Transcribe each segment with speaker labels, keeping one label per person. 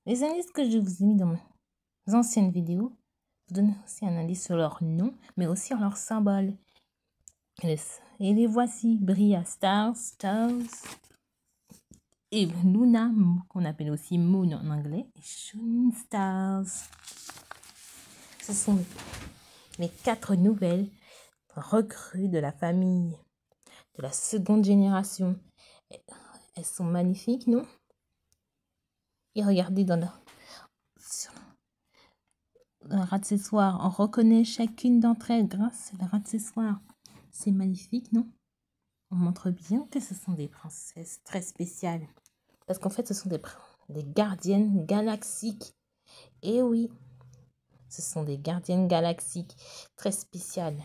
Speaker 1: Les indices que je vous ai mis dans mes anciennes vidéos vous donnent aussi un indice sur leur nom, mais aussi sur leur symbole. Et les voici: Bria, Stars, et Luna, qu'on appelle aussi Moon en anglais, et Shooting Stars. Ce sont les 4 nouvelles recrues de la famille, de la seconde génération. Elles sont magnifiques, non? Et regardez dans leur accessoire, on reconnaît chacune d'entre elles grâce à leur accessoire. C'est magnifique, non? On montre bien que ce sont des princesses très spéciales. Parce qu'en fait, ce sont des gardiennes galaxiques. Et oui, ce sont des gardiennes galaxiques très spéciales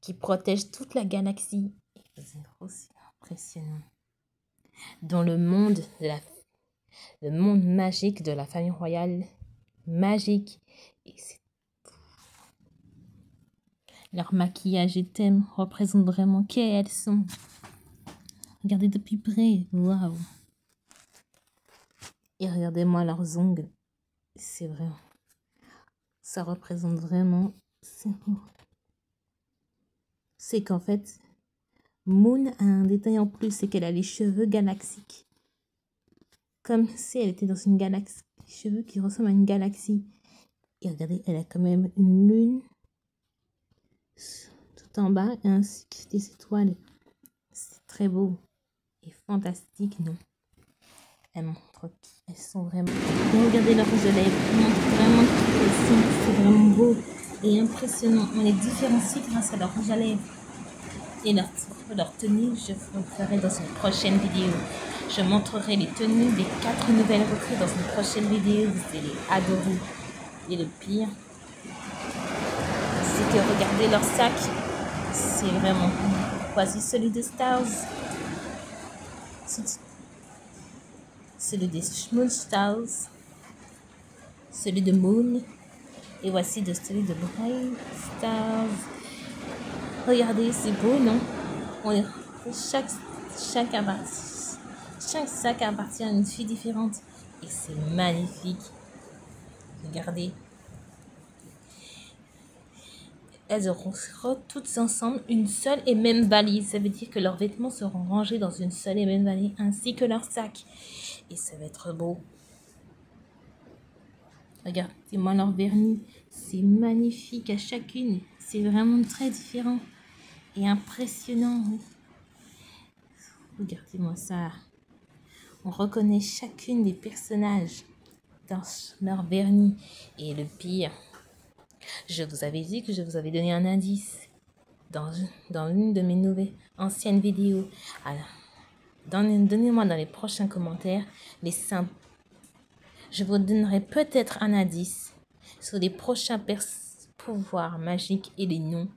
Speaker 1: qui protègent toute la galaxie. C'est aussi impressionnant. Dans le monde magique de la famille royale magique. Et leur maquillage et thème représentent vraiment qui elles sont. Regardez de plus près. Waouh! Et regardez-moi leurs ongles. C'est vrai. Ça représente vraiment. C'est qu'en fait, Moon a un détail en plus, c'est qu'elle a les cheveux galaxiques. Comme si elle était dans une galaxie. Les cheveux qui ressemblent à une galaxie. Et regardez, elle a quand même une lune tout en bas, ainsi que des étoiles. C'est très beau et fantastique, non? Elles montrent qui elles sont vraiment. Et regardez leur rouge à lèvres. Elles montrent vraiment qui elles sont. C'est vraiment beau et impressionnant. On les différencie grâce à leur rouge à lèvres. Et leur tenue, je vous le ferai dans une prochaine vidéo. Je montrerai les tenues des 4 nouvelles recrues dans une prochaine vidéo. Vous allez adorer. Et le pire, c'est que regardez leur sac. C'est vraiment... Voici celui de Stars. Celui des Schmool Stars. Celui de Moon. Et voici celui de Bright Stars. Regardez, c'est beau, non? Chaque sac appartient à une fille différente. Et c'est magnifique. Regardez. Elles auront toutes ensemble une seule et même valise. Ça veut dire que leurs vêtements seront rangés dans une seule et même valise, ainsi que leurs sacs. Et ça va être beau. Regardez-moi leur vernis. C'est magnifique à chacune. C'est vraiment très différent et impressionnant. Regardez-moi ça. On reconnaît chacune des personnages dans leur vernis. Et le pire, je vous avais dit que je vous avais donné un indice dans une de mes anciennes vidéos. Alors, donnez-moi dans les prochains commentaires les symboles. Je vous donnerai peut-être un indice sur les prochains pouvoirs magiques et les noms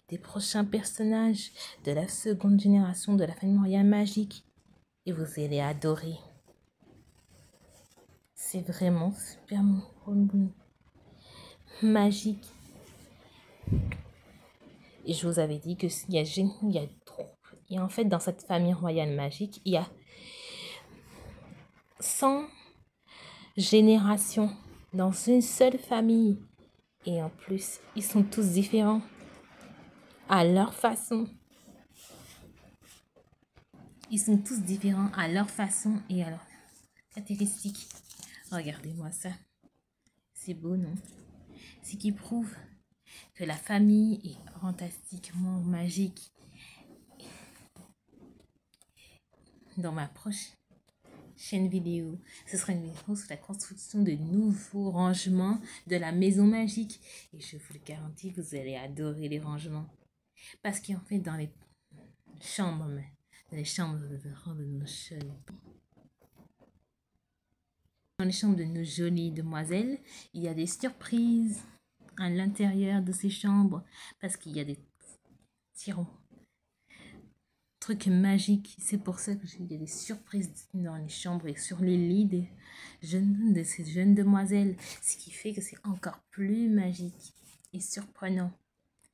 Speaker 1: des prochains personnages de la seconde génération de la famille royale magique. Et vous allez adorer. C'est vraiment super magique. Et je vous avais dit que il y a en fait dans cette famille royale magique, il y a 100 générations dans une seule famille. Et en plus, ils sont tous différents à leur façon. Ils sont tous différents à leur façon et à leurs caractéristiques. Regardez-moi ça. C'est beau, non? Ce qui prouve que la famille est fantastiquement magique. Dans ma prochaine vidéo, ce sera une vidéo sur la construction de nouveaux rangements de la maison magique. Et je vous le garantis, vous allez adorer les rangements. Parce qu'en fait, dans les chambres de nos jolies demoiselles, il y a des surprises à l'intérieur de ces chambres. Parce qu'il y a des trucs magiques. C'est pour ça qu'il y a des surprises dans les chambres et sur les lits de ces jeunes demoiselles. Ce qui fait que c'est encore plus magique et surprenant.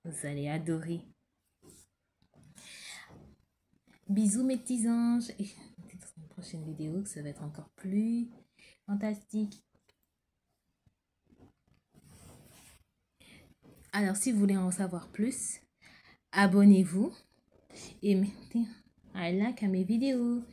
Speaker 1: Vous allez adorer. Bisous mes petits anges. prochaine vidéo, que ça va être encore plus fantastique. Alors, si vous voulez en savoir plus, abonnez-vous et mettez un like à mes vidéos.